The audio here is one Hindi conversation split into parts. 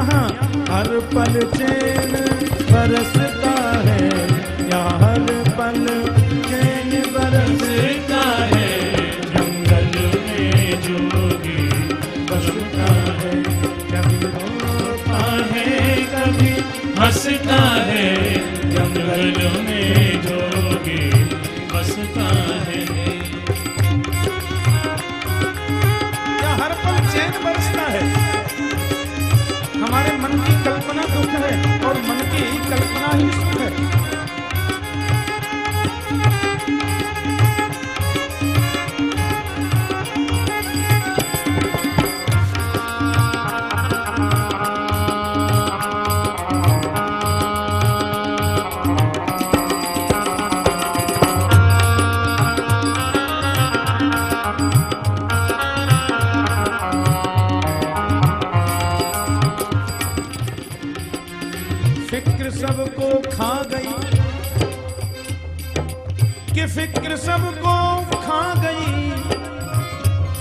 यहाँ हर पल चैन बरसता है, यहाँ हर पल चैन बरसता है। जंगल में जोगी बसता है, कभी रोता है कभी हंसता है। जंगल में जोगी बसता है, यहाँ हर पल चैन बरसता है। हमारे मन की कल्पना दुख है और मन की कल्पना ही सुख है। फिक्र सबको खा गई कि फिक्र सबको खा गई,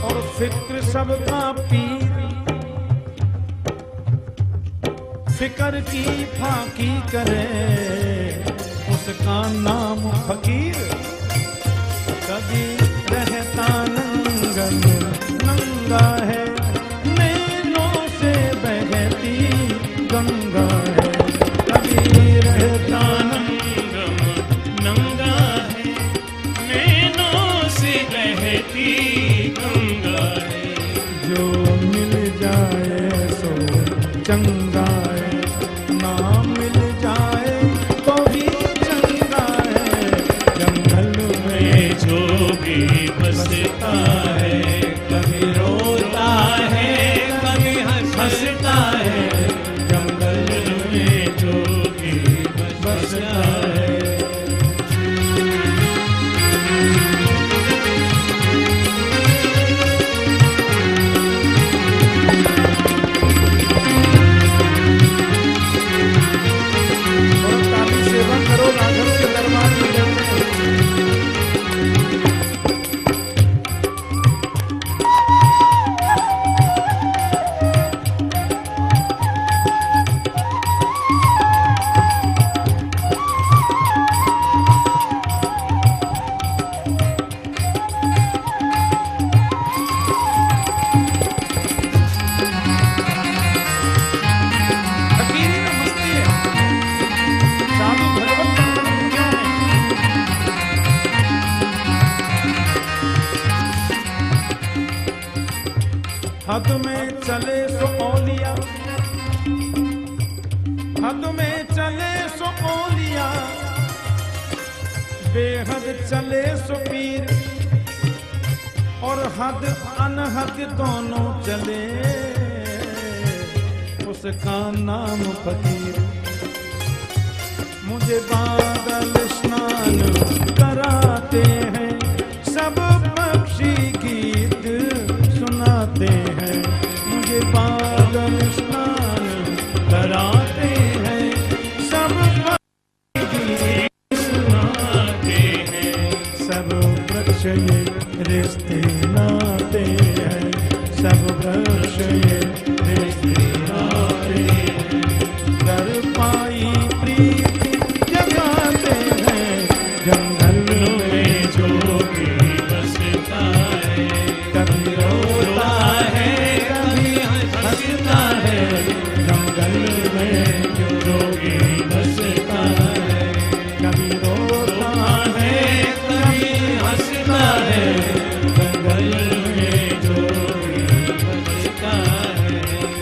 और फिक्र सबका पीर। फिक्र की फाकी करे उसका नाम फकीर। कभी रहता नंगन नंगा है, नैनों से बहती गंगा है। रहता नंगम नंगा है, नैनों से बहती गंगा है। जो मिल जाए सो चंगा है, ना मिल जाए तो भी चंगा है। जंगल में जो भी बसता है, कभी रोता है कभी हंसता है। जंगल में जो बसता है। और ताली सेवा करो राघव के दरबार में जाओ। हद में चले सो औलिया, हद में चले सो औलिया, बेहद चले सो पीर। और हद अनहद दोनों चले उसका नाम फकीर। मुझे बादल स्नान कराते हैं, सब पक्षी गीत सुनाते हैं। मुझे बादल स्नान कराते हैं, सब पक्षी गीत सुनाते हैं। सब वृक्ष ये रिश्ते नाते हैं, सब वृक्ष ये रिश्ते नाते हैं। कर पाई प्रीति जगाते हैं, जंगल में जो भी बसता है। कभी रोता है कभी हंसता है, जंगल में जो भी बसता है। कभी रोता है कभी हंसता है, जंगल में जो भी बसता है।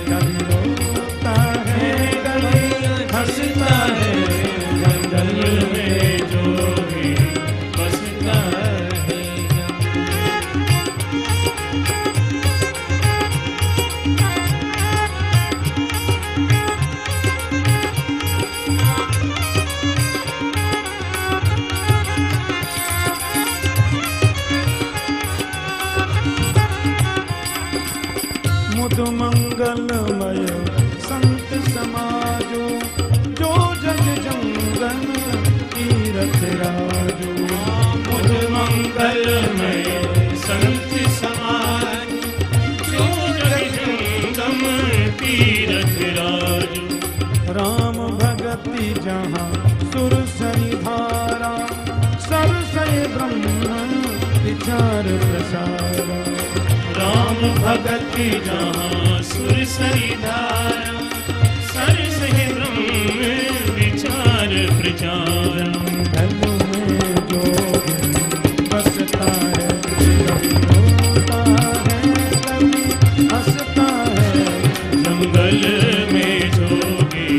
कभी रोता है कभी हंसता है, जंगल में जो भी बसता है। मुद मंगलमय संत समाजो, जो जग जंगन तीरथ राजो। मुद मंगलमय संत समाज, जो जग जंगम तीरथ राजो। विचार प्रसारा। राम भगत की जहाँ सुरसरी धारा, सरस है ब्रह्म विचार प्रचारा। धन में जोग बसता है, कभी रोता है, कभी हंसता है। जंगल में जोगी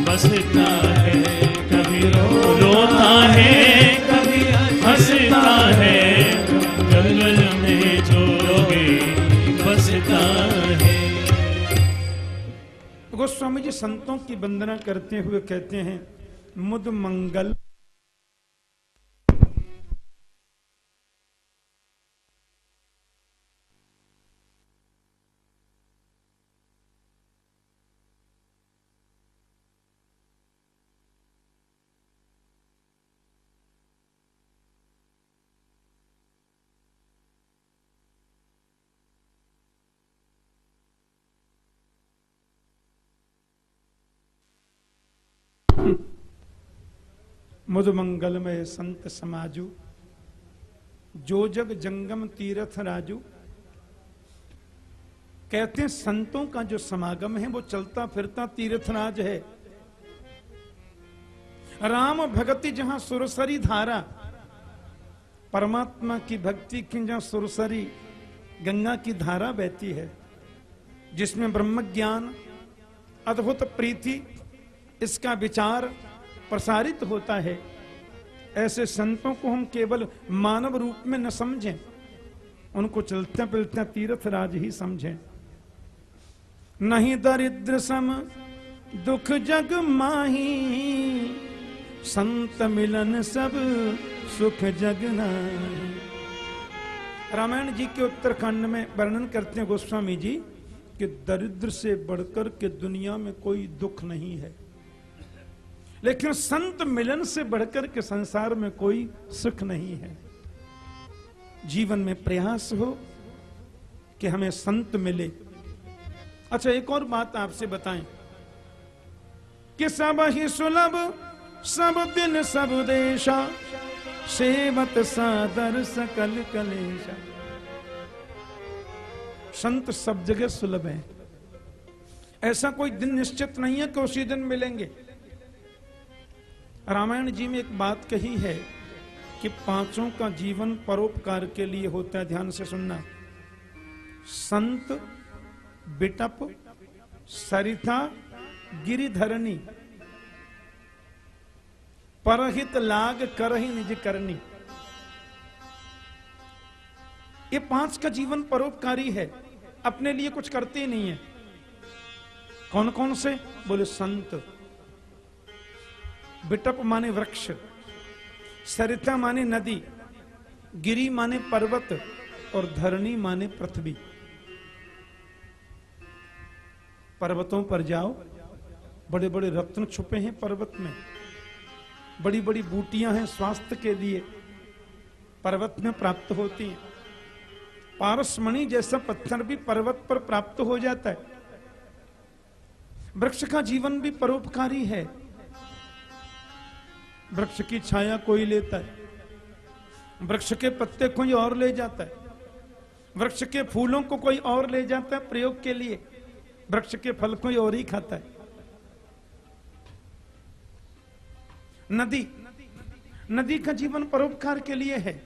बसता है, कभी रोता है, कभी हंसता है। जंगल में जोगी बसता है। गोस्वामी जी संतों की वंदना करते हुए कहते हैं, मुद मंगल मुद मंगलमय संत समाजू, जो जग जंगम तीर्थ राजू। कहते हैं संतों का जो समागम है वो चलता फिरता तीर्थराज है। राम भगति जहां सुरसरी धारा, परमात्मा की भक्ति की जहां सुरसरी गंगा की धारा बहती है, जिसमें ब्रह्म ज्ञान अद्भुत प्रीति इसका विचार प्रसारित होता है, ऐसे संतों को हम केवल मानव रूप में न समझें, उनको चलते फिरते तीर्थराज ही समझें। नहीं दरिद्र सम दुख जग माही, संत मिलन सब सुख जग नाही। रामायण जी के उत्तरकांड में वर्णन करते हैं गोस्वामी जी कि दरिद्र से बढ़कर के दुनिया में कोई दुख नहीं है, लेकिन संत मिलन से बढ़कर के संसार में कोई सुख नहीं है। जीवन में प्रयास हो कि हमें संत मिले। अच्छा, एक और बात आपसे बताएं कि सब ही सुलभ सब दिन सब देशा, सेवत सादर सकल कलेशा। संत सब जगह सुलभ है, ऐसा कोई दिन निश्चित नहीं है कि उसी दिन मिलेंगे। रामायण जी में एक बात कही है कि पांचों का जीवन परोपकार के लिए होता है। ध्यान से सुनना। संत, बिटप, सरिता, गिरिधरणी, परहित लाग करहि निज करनी। ये पांच का जीवन परोपकारी है, अपने लिए कुछ करते ही नहीं है। कौन कौन से? बोले संत। बिटप माने वृक्ष, सरिता माने नदी, गिरी माने पर्वत और धरणी माने पृथ्वी। पर्वतों पर जाओ, बड़े बड़े रत्न छुपे हैं पर्वत में, बड़ी बड़ी बूटियां हैं स्वास्थ्य के लिए, पर्वत में प्राप्त होती हैं। पारसमणि जैसा पत्थर भी पर्वत पर प्राप्त हो जाता है। वृक्ष का जीवन भी परोपकारी है। वृक्ष की छाया कोई लेता है, वृक्ष के पत्ते कोई और ले जाता है, वृक्ष के फूलों को कोई और ले जाता है प्रयोग के लिए, वृक्ष के फल कोई और ही खाता है। नदी, नदी का जीवन परोपकार के लिए है।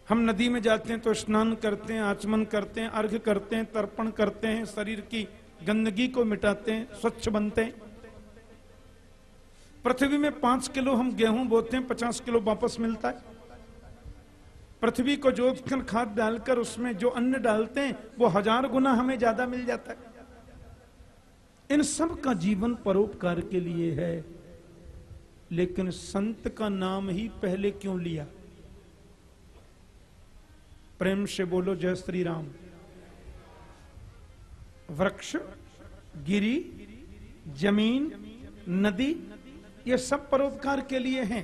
हम नदी में जाते हैं तो स्नान करते हैं, आचमन करते हैं, अर्घ्य करते हैं, तर्पण करते हैं, शरीर की गंदगी को मिटाते हैं, स्वच्छ बनते हैं। पृथ्वी में 5 किलो हम गेहूं बोते हैं, 50 किलो वापस मिलता है। पृथ्वी को जोतकर खाद डालकर उसमें जो अन्न डालते हैं वो 1000 गुना हमें ज्यादा मिल जाता है। इन सब का जीवन परोपकार के लिए है। लेकिन संत का नाम ही पहले क्यों लिया? प्रेम से बोलो जय श्री राम। वृक्ष, गिरी, जमीन, नदी, ये सब परोपकार के लिए हैं,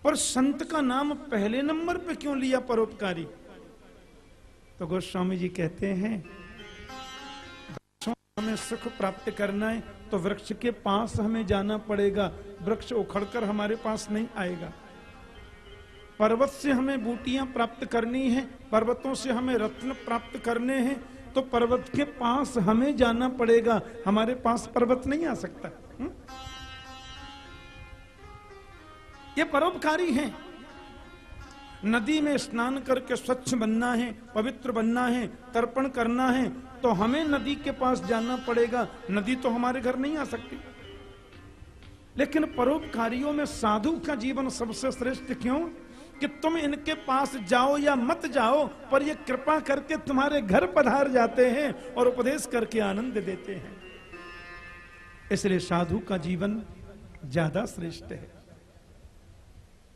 पर संत का नाम पहले नंबर पे क्यों लिया परोपकारी? तो गोस्वामी जी कहते हैं हमें सुख प्राप्त करना है तो वृक्ष के पास हमें जाना पड़ेगा, वृक्ष उखड़कर हमारे पास नहीं आएगा। पर्वत से हमें बूटियां प्राप्त करनी है, पर्वतों से हमें रत्न प्राप्त करने हैं, तो पर्वत के पास हमें जाना पड़ेगा, हमारे पास पर्वत नहीं आ सकता। ये परोपकारी हैं। नदी में स्नान करके स्वच्छ बनना है, पवित्र बनना है, तर्पण करना है, तो हमें नदी के पास जाना पड़ेगा, नदी तो हमारे घर नहीं आ सकती। लेकिन परोपकारियों में साधु का जीवन सबसे श्रेष्ठ क्यों? कि तुम इनके पास जाओ या मत जाओ, पर ये कृपा करके तुम्हारे घर पधार जाते हैं और उपदेश करके आनंद देते हैं। इसलिए साधु का जीवन ज्यादा श्रेष्ठ है।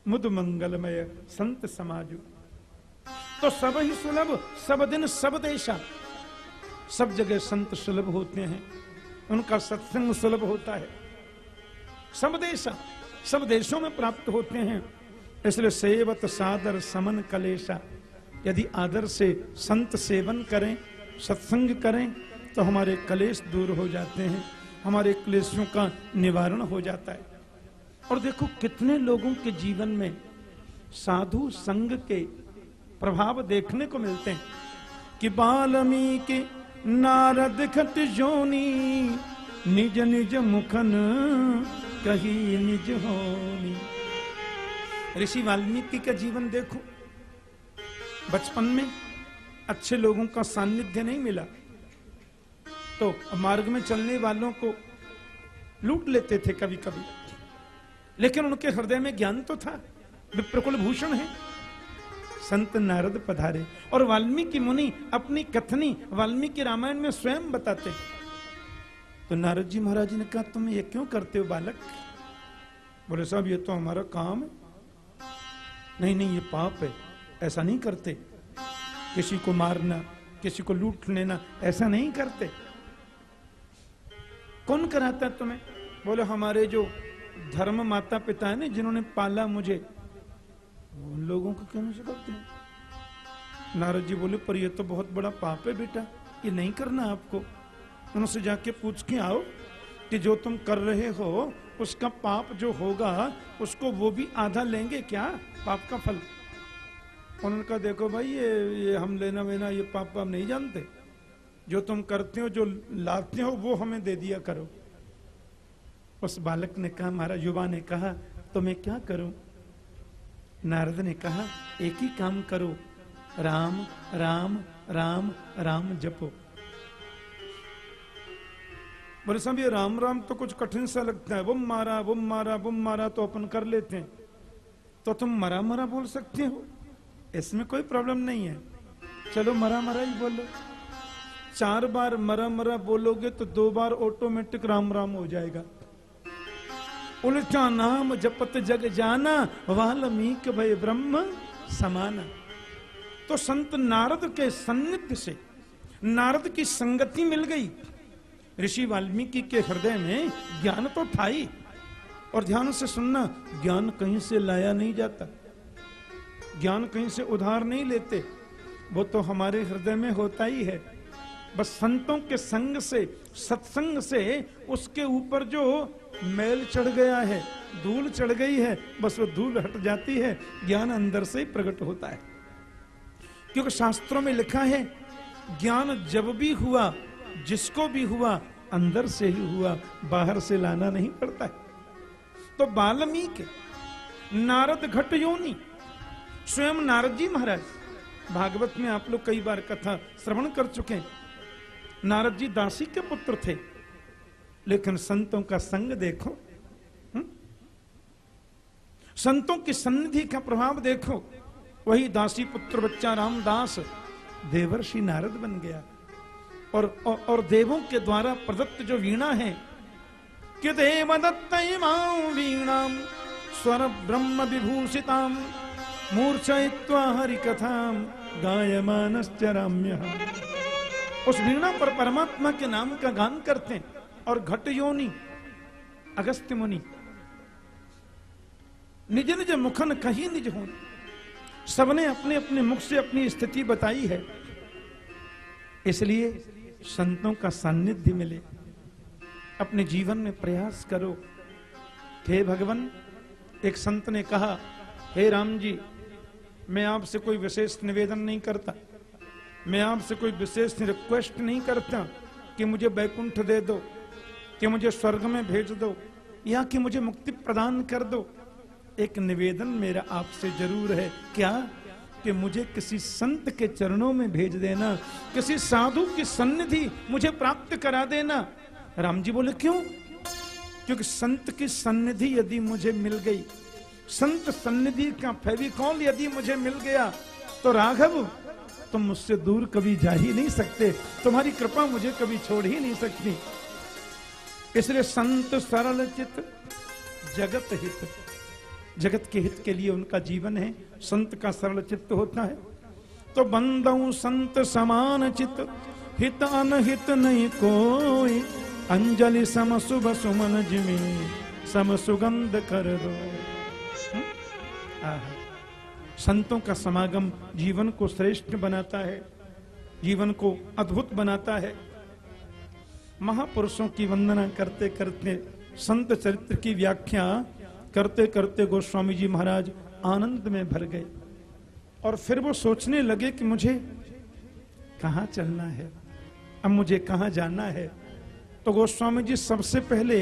मुद मंगलमय संत समाजु, तो सब ही सुलभ, सब दिन सब देशा। सब जगह संत सुलभ होते हैं, उनका सत्संग सुलभ होता है। सब देशा, सब देशों में प्राप्त होते हैं। इसलिए सेवत सादर समन कलेशा, यदि आदर से संत सेवन करें, सत्संग करें, तो हमारे कलेश दूर हो जाते हैं, हमारे क्लेशों का निवारण हो जाता है। और देखो कितने लोगों के जीवन में साधु संग के प्रभाव देखने को मिलते हैं कि वाल्मीकि नारद खट जोनी, निज निज मुखन कही निज होनी। ऋषि वाल्मीकि का जीवन देखो, बचपन में अच्छे लोगों का सानिध्य नहीं मिला तो मार्ग में चलने वालों को लूट लेते थे कभी कभी, लेकिन उनके हृदय में ज्ञान तो था, विप्रकुल भूषण है। संत नारद पधारे और वाल्मीकि मुनि अपनी कथनी वाल्मीकि रामायण में स्वयं बताते। तो नारद जी महाराज ने कहा, तुम ये क्यों करते हो बालक? बोले साहब ये तो हमारा काम है। नहीं नहीं, ये पाप है, ऐसा नहीं करते। किसी को मारना, किसी को लूट लेना, ऐसा नहीं करते। कौन कराता है तुम्हें? बोले हमारे जो धर्म माता पिता है ना, जिन्होंने पाला मुझे, उन लोगों को कहने से करते हैं। नारद जी बोले, पर ये तो बहुत बड़ा पाप है बेटा, ये नहीं करना आपको। उनसे जाके पूछ के आओ कि जो तुम कर रहे हो उसका पाप जो होगा उसको वो भी आधा लेंगे क्या, पाप का फल? उन्होंने कहा, देखो भाई ये हम लेना वेना ये पाप हम नहीं जानते, जो तुम करते हो, जो लाते हो वो हमें दे दिया करो। उस बालक ने कहा, हमारा युवा ने कहा, तो मैं क्या करूं? नारद ने कहा, एक ही काम करो, राम राम राम राम जपो। बोले साहब ये राम राम तो कुछ कठिन सा लगता है, बुम मारा बुम मारा बुम मारा तो अपन कर लेते हैं, तो तुम मरा मरा बोल सकते हो, इसमें कोई प्रॉब्लम नहीं है, चलो मरा मरा ही बोलो। 4 बार मरा मरा बोलोगे तो 2 बार ऑटोमेटिक राम राम हो जाएगा। उल्टा नाम जपत जग जाना, वाल्मीकि भय ब्रह्म समाना। तो संत नारद के सान्निध्य से, नारद की संगति मिल गई, ऋषि वाल्मीकि के हृदय में ज्ञान तो था ही। और ध्यान से सुनना, ज्ञान कहीं से लाया नहीं जाता, ज्ञान कहीं से उधार नहीं लेते, वो तो हमारे हृदय में होता ही है। बस संतों के संग से, सत्संग से उसके ऊपर जो मैल चढ़ गया है, धूल चढ़ गई है, बस वो धूल हट जाती है, ज्ञान अंदर से ही प्रकट होता है। क्योंकि शास्त्रों में लिखा है, ज्ञान जब भी हुआ, जिसको भी हुआ, अंदर से ही हुआ, बाहर से लाना नहीं पड़ता है। तो वाल्मीकि नारद घट योनि, स्वयं नारद जी महाराज, भागवत में आप लोग कई बार कथा श्रवण कर चुके हैं। नारद जी दासी के पुत्र थे, लेकिन संतों का संग देखो, संतों की सन्निधि का प्रभाव देखो। वही दासी पुत्र बच्चा रामदास देवर्षि नारद बन गया। और देवों के द्वारा प्रदत्त जो वीणा है, कि देवदत्त इमां वीणाम स्वर ब्रह्म विभूषिताम मूर्छयित्वा हरि कथाम गायमानश्च राम्यः। उस वीणा पर परमात्मा के नाम का गान करते हैं। और घट योनि अगस्त्य मुनि, निज निज मुखन कही निज हो, सबने अपने अपने मुख से अपनी स्थिति बताई है। इसलिए संतों का सानिध्य मिले, अपने जीवन में प्रयास करो। हे भगवान, एक संत ने कहा, हे राम जी, मैं आपसे कोई विशेष निवेदन नहीं करता, मैं आपसे कोई विशेष रिक्वेस्ट नहीं करता कि मुझे बैकुंठ दे दो, कि मुझे स्वर्ग में भेज दो, या कि मुझे मुक्ति प्रदान कर दो। एक निवेदन मेरा आपसे जरूर है, क्या? कि मुझे किसी संत के चरणों में भेज देना, किसी साधु की सन्निधि मुझे प्राप्त करा देना। राम जी बोले क्यों? क्योंकि संत की सन्निधि यदि मुझे मिल गई, संत सन्निधि का फेविकॉल यदि मुझे मिल गया, तो राघव तुम मुझसे दूर कभी जा ही नहीं सकते, तुम्हारी कृपा मुझे कभी छोड़ ही नहीं सकती। इसलिए संत सरल चित जगत हित, जगत के हित के लिए उनका जीवन है। संत का सरल चित्त होता है। तो बंदऊ संत समान चित, हित अनहित नहीं कोई, अंजलि सम शुभ सुमन जिमी सम सुगंध कर दो। संतों का समागम जीवन को श्रेष्ठ बनाता है, जीवन को अद्भुत बनाता है। महापुरुषों की वंदना करते करते, संत चरित्र की व्याख्या करते करते गोस्वामी जी महाराज आनंद में भर गए और फिर वो सोचने लगे कि मुझे कहाँ चलना है, अब मुझे कहाँ जाना है। तो गोस्वामी जी सबसे पहले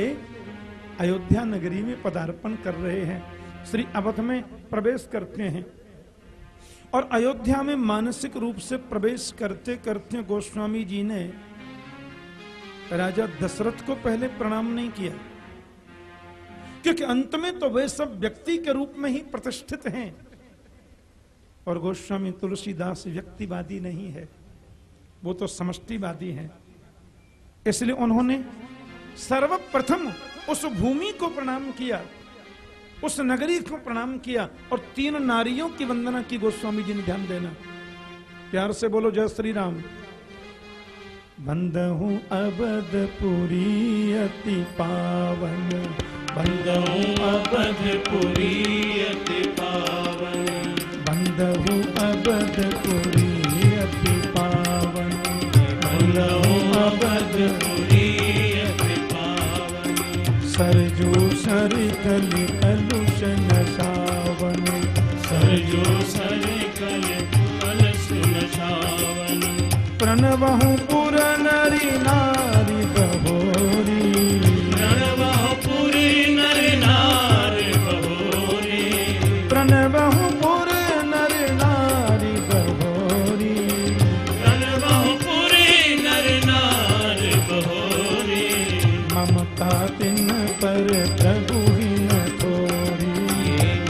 अयोध्या नगरी में पदार्पण कर रहे हैं, श्री अवध में प्रवेश करते हैं। और अयोध्या में मानसिक रूप से प्रवेश करते करते गोस्वामी जी ने राजा दशरथ को पहले प्रणाम नहीं किया, क्योंकि अंत में तो वे सब व्यक्ति के रूप में ही प्रतिष्ठित हैं और गोस्वामी तुलसीदास व्यक्तिवादी नहीं है, वो तो समष्टिवादी हैं। इसलिए उन्होंने सर्वप्रथम उस भूमि को प्रणाम किया, उस नगरी को प्रणाम किया और 3 नारियों की वंदना की। गोस्वामी जी ने ध्यान देना, प्यार से बोलो जय श्री राम। बंदहूं अवधपुरी अति पावन, बंदहूं अवधपुरी अति पावन, बंदहूं अवधपुरी अति पावन, बंदहूं अवधपुरी अति पावन। सरजू सरितल कलुष नशावन, सरजू सरितल कलुष नशावन। प्रणवहु पुर नरी नारी बहोरी, प्रणवहु पुर नर नारी बहोरी, प्रणवहु पुर नर नारी बहोरी, प्रणवहु पुर नर नारी बहोरी। ममता तिन पर प्रभु ही न थोरी,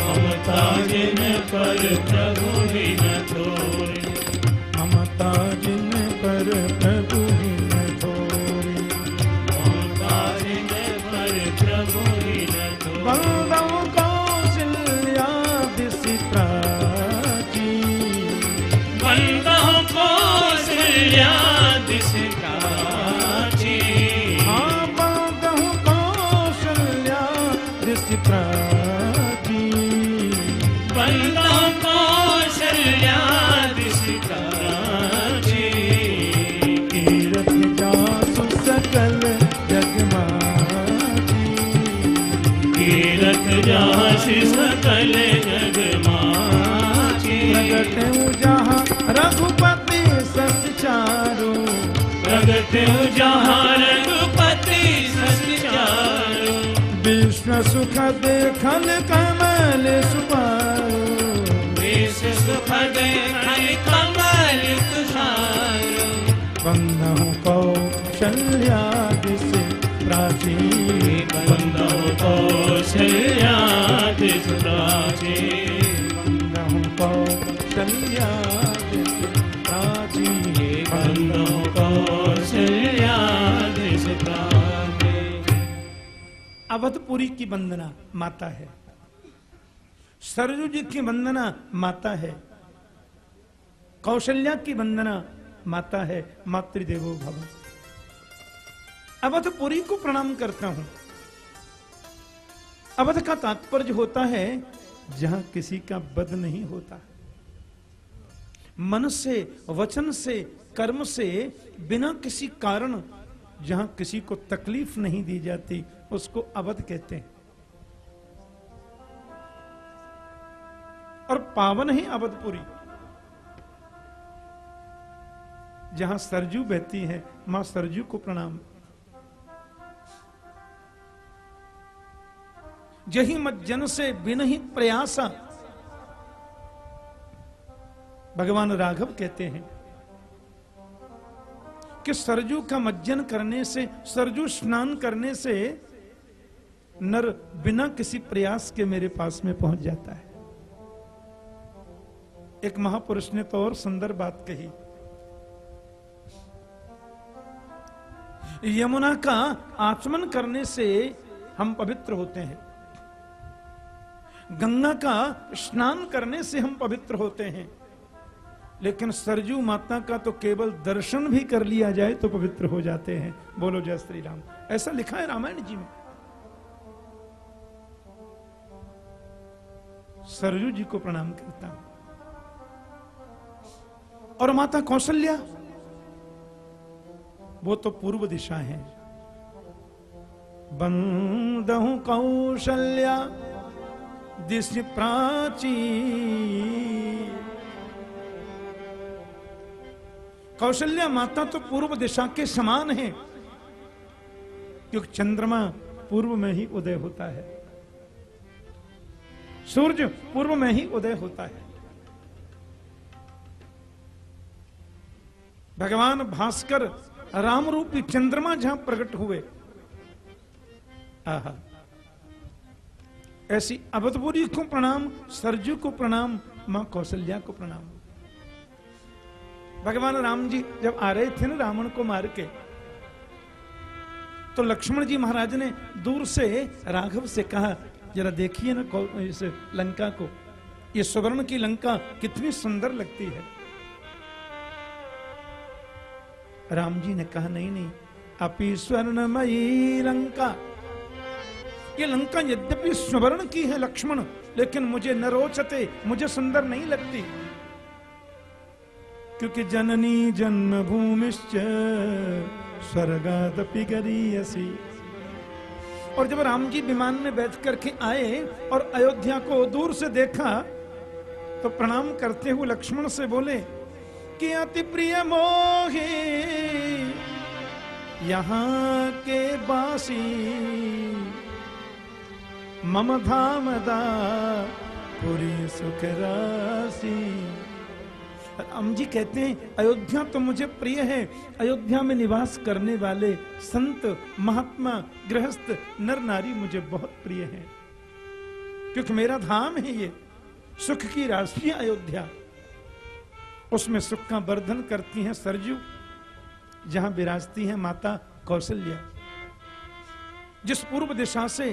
ममता जिन पर प्रभु ही न थोरी, ममता जिन पर प्रभु ही न थोरी, ममता जिन पर प्रभु ही न थोरी। बंदहूं कौशल्या दिसि प्राची, बंदहूं कौशल्या दिसि प्राची, हाँ बंदहूं कौशल्या दिसि प्राची, बंदहूं कौशल्या दिसि प्राची। तीरथ जासु सकल जगमाची, तीरथ जासि सकल जग माची, प्रगटऊ जहाँ रघुपति सस चारो, प्रगटऊ जहाँ रघुपति सस चारो। विश्व सुख देखन कमल सुपारो, विश्व सुख देखन कमल तुषारो। बंदहूं कौशल्या दिसि प्राची, बंदहूं कौशल्या दिसि प्राची, बंदहूं कौशल्या दिसि प्राची, बंदहूं कौशल्या दिसि प्राची। अवधपुरी की वंदना माता है, सरयू जी की वंदना माता है, कौशल्या की वंदना माता है। मातृदेवो भव। अवधपुरी को प्रणाम करता हूं। अवध का तात्पर्य होता है जहां किसी का वध नहीं होता, मन से, वचन से, कर्म से, बिना किसी कारण जहां किसी को तकलीफ नहीं दी जाती, उसको अवध कहते हैं। और पावन है अवधपुरी। जहां सरजू बहती है, मां सरजू को प्रणाम। जही मज्जन से बिनहि प्रयासा, भगवान राघव कहते हैं कि सरजू का मज्जन करने से, सरजू स्नान करने से नर बिना किसी प्रयास के मेरे पास में पहुंच जाता है। एक महापुरुष ने तो और सुंदर बात कही, यमुना का आचमन करने से हम पवित्र होते हैं, गंगा का स्नान करने से हम पवित्र होते हैं, लेकिन सरजू माता का तो केवल दर्शन भी कर लिया जाए तो पवित्र हो जाते हैं। बोलो जय श्री राम। ऐसा लिखा है रामायण जी में। सरजू जी को प्रणाम करता हूं। और माता कौशल्या, वो तो पूर्व दिशा है। बंदहु कौशल्या दिशि प्राची, कौशल्या माता तो पूर्व दिशा के समान है, क्योंकि चंद्रमा पूर्व में ही उदय होता है, सूर्य पूर्व में ही उदय होता है। भगवान भास्कर राम रूपी चंद्रमा जहां प्रकट हुए, आहा, ऐसी अवधपुरी को प्रणाम, सरजू को प्रणाम, मां कौशल्या को प्रणाम। भगवान राम जी जब आ रहे थे ना रावण को मार के, तो लक्ष्मण जी महाराज ने दूर से राघव से कहा, जरा देखिए ना इस लंका को, ये सुवर्ण की लंका कितनी सुंदर लगती है। राम जी ने कहा, नहीं नहीं, अपि स्वर्णमयी लंका, ये लंका यद्यपि स्वर्ण की है लक्ष्मण, लेकिन मुझे न रोचते, मुझे सुंदर नहीं लगती, क्योंकि जननी जन्मभूमिश्च स्वर्गादपि गरीयसी। और जब राम जी विमान में बैठ करके आए और अयोध्या को दूर से देखा, तो प्रणाम करते हुए लक्ष्मण से बोले कि अति प्रिय मोहे यहाँ के बासी, मम धामदा पुरी सुख राशि। राम जी कहते हैं, अयोध्या तो मुझे प्रिय है, अयोध्या में निवास करने वाले संत महात्मा गृहस्थ नर नारी मुझे बहुत प्रिय हैं, क्योंकि मेरा धाम है ये, सुख की राशि अयोध्या। उसमें सुख का वर्धन करती हैं सरजू, जहां विराजती है माता कौशल्या, जिस पूर्व दिशा से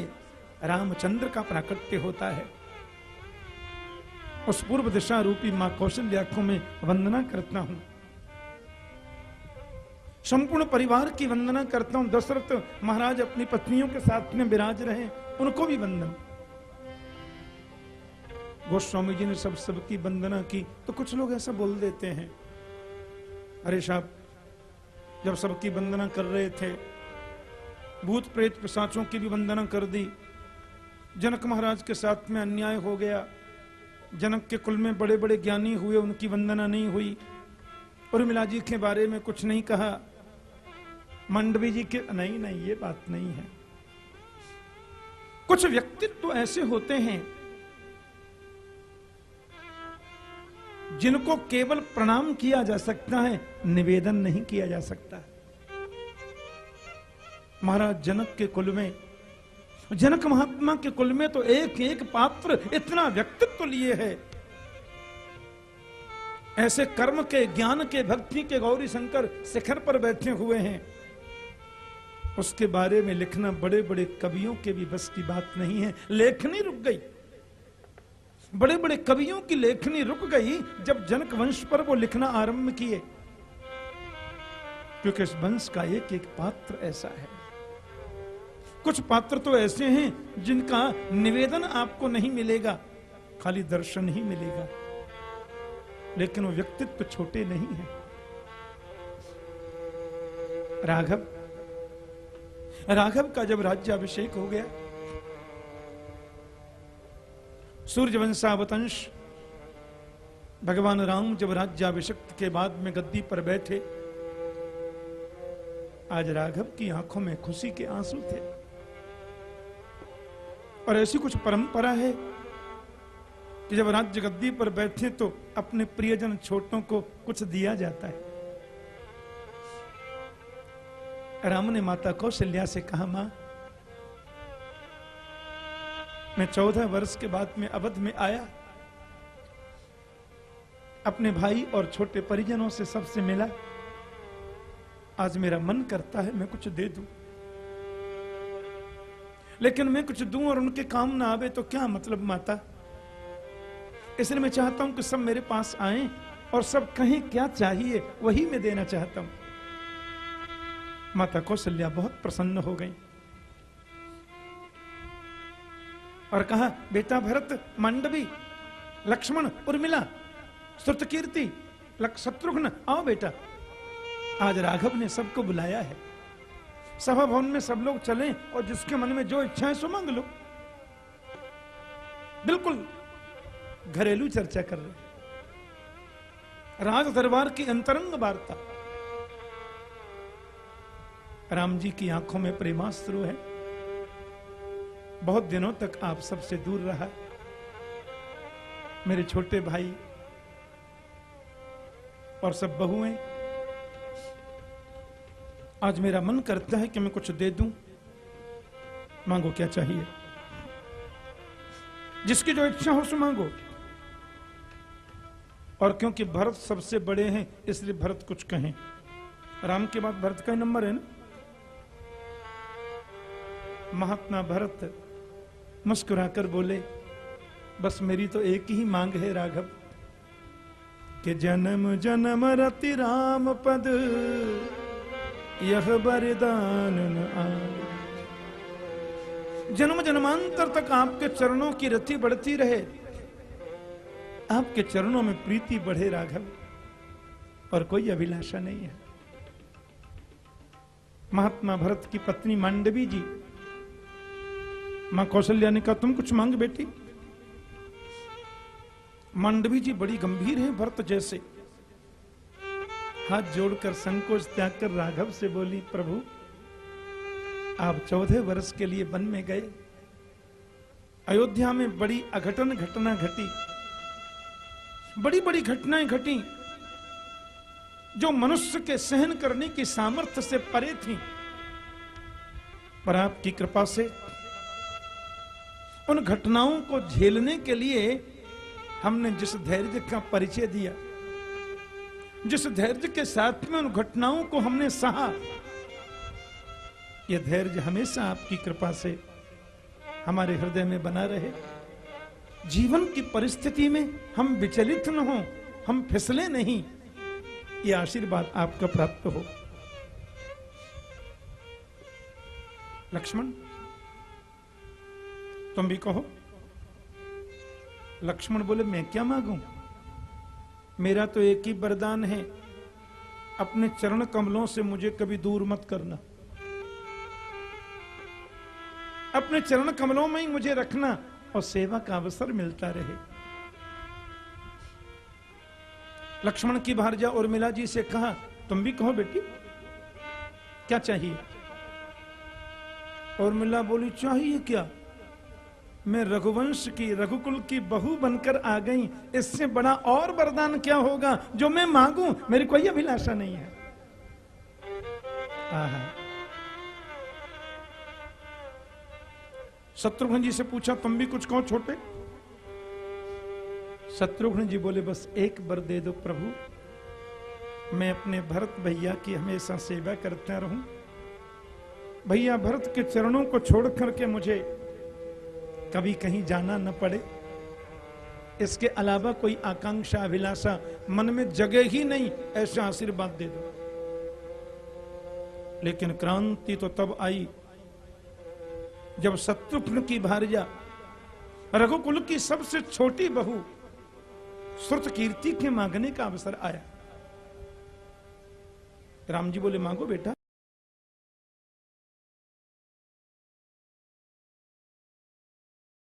रामचंद्र का प्राकट्य होता है। उस पूर्व दिशा रूपी मां कौशल्या को मैं वंदना करता हूं, संपूर्ण परिवार की वंदना करता हूं। दशरथ महाराज अपनी पत्नियों के साथ में विराज रहे, उनको भी वंदन। गोस्वामी जी ने सबकी वंदना की, तो कुछ लोग ऐसा बोल देते हैं, अरे साहब, जब सबकी वंदना कर रहे थे, भूत प्रेत पिशाचों की भी वंदना कर दी, जनक महाराज के साथ में अन्याय हो गया, जनक के कुल में बड़े बड़े ज्ञानी हुए, उनकी वंदना नहीं हुई, उर्मिला जी के बारे में कुछ नहीं कहा, मंडवी जी के, नहीं नहीं, ये बात नहीं है। कुछ व्यक्तित्व ऐसे होते हैं जिनको केवल प्रणाम किया जा सकता है, निवेदन नहीं किया जा सकता। महाराज जनक के कुल में, जनक महात्मा के कुल में तो एक एक पात्र इतना व्यक्तित्व लिए है, ऐसे कर्म के, ज्ञान के, भक्ति के गौरी शंकर शिखर पर बैठे हुए हैं, उसके बारे में लिखना बड़े बड़े कवियों के भी बस की बात नहीं है। लेखनी रुक गई, बड़े बड़े कवियों की लेखनी रुक गई जब जनक वंश पर वो लिखना आरंभ किए, क्योंकि इस वंश का एक एक पात्र ऐसा है। कुछ पात्र तो ऐसे हैं जिनका निवेदन आपको नहीं मिलेगा, खाली दर्शन ही मिलेगा, लेकिन वो व्यक्तित्व छोटे नहीं है। राघव का जब राज्याभिषेक हो गया, सूर्यवंशावतंश भगवान राम जब राज्याभिषेक के बाद में गद्दी पर बैठे, आज राघव की आंखों में खुशी के आंसू थे। और ऐसी कुछ परंपरा है कि जब राज्य गद्दी पर बैठे तो अपने प्रियजन छोटों को कुछ दिया जाता है। राम ने माता कौशल्या से कहा, मां, मैं 14 वर्ष के बाद में अवध में आया, अपने भाई और छोटे परिजनों से सबसे मिला। आज मेरा मन करता है मैं कुछ दे दूं, लेकिन मैं कुछ दूं और उनके काम ना आवे तो क्या मतलब माता। इसलिए मैं चाहता हूं कि सब मेरे पास आएं और सब कहें क्या चाहिए वही मैं देना चाहता हूं। माता कौशल्या बहुत प्रसन्न हो गई और कहा, बेटा भरत, मांडवी, लक्ष्मण, उर्मिला, श्रुतकीर्ति, शत्रुघ्न, आओ बेटा। आज राघव ने सबको बुलाया है, सभा भवन में सब लोग चलें और जिसके मन में जो इच्छा है सो मांग लो। बिल्कुल घरेलू चर्चा कर रहे, राज दरबार की अंतरंग वार्ता। राम जी की आंखों में प्रेमाश्रु है। बहुत दिनों तक आप सबसे दूर रहा, मेरे छोटे भाई और सब बहुएं। आज मेरा मन करता है कि मैं कुछ दे दूं। मांगो, क्या चाहिए? जिसकी जो इच्छा हो सो मांगो। और क्योंकि भरत सबसे बड़े हैं इसलिए भरत कुछ कहें। राम के बाद भरत का ही नंबर है ना। महात्मा भरत मुस्कुराकर बोले, बस मेरी तो एक ही मांग है राघव, कि जन्म जन्म रति राम पद यह वरदान न आए। जन्म जन्मांतर तक आपके चरणों की रति बढ़ती रहे, आपके चरणों में प्रीति बढ़े राघव, और कोई अभिलाषा नहीं है। महात्मा भरत की पत्नी मांडवी जी, मां कौशल्या ने कहा, तुम कुछ मांग बेटी। मांडवी जी बड़ी गंभीर है, भरत जैसे। हाथ जोड़कर संकोच त्याग कर राघव से बोली, प्रभु आप 14 वर्ष के लिए वन में गए, अयोध्या में बड़ी अघटन घटना घटी, बड़ी बड़ी घटनाएं घटी जो मनुष्य के सहन करने की सामर्थ्य से परे थी, पर आपकी कृपा से उन घटनाओं को झेलने के लिए हमने जिस धैर्य का परिचय दिया, जिस धैर्य के साथ में उन घटनाओं को हमने सहा, यह धैर्य हमेशा आपकी कृपा से हमारे हृदय में बना रहे। जीवन की परिस्थिति में हम विचलित न हो, हम फिसले नहीं, यह आशीर्वाद आपका प्राप्त हो। लक्ष्मण तुम भी कहो। लक्ष्मण बोले, मैं क्या मांगूं? मेरा तो एक ही वरदान है, अपने चरण कमलों से मुझे कभी दूर मत करना, अपने चरण कमलों में ही मुझे रखना और सेवा का अवसर मिलता रहे। लक्ष्मण की भार्या उर्मिला जी से कहा, तुम भी कहो बेटी, क्या चाहिए? उर्मिला बोली, चाहिए क्या? मैं रघुवंश की, रघुकुल की बहू बनकर आ गई, इससे बड़ा और वरदान क्या होगा जो मैं मांगूं? मेरी कोई अभिलाषा नहीं है। आहा। शत्रुघ्न जी से पूछा, तुम भी कुछ कहो छोटे। शत्रुघ्न जी बोले, बस एक वर दे दो प्रभु, मैं अपने भरत भैया की हमेशा सेवा करता रहूं, भैया भरत के चरणों को छोड़ करके मुझे कभी कहीं जाना न पड़े। इसके अलावा कोई आकांक्षा अभिलाषा मन में जगह ही नहीं, ऐसा आशीर्वाद दे दो। लेकिन क्रांति तो तब आई जब शत्रुघ्न की भार्या, रघुकुल की सबसे छोटी बहू श्रुतकीर्ति के मांगने का अवसर आया। राम जी बोले, मांगो बेटा।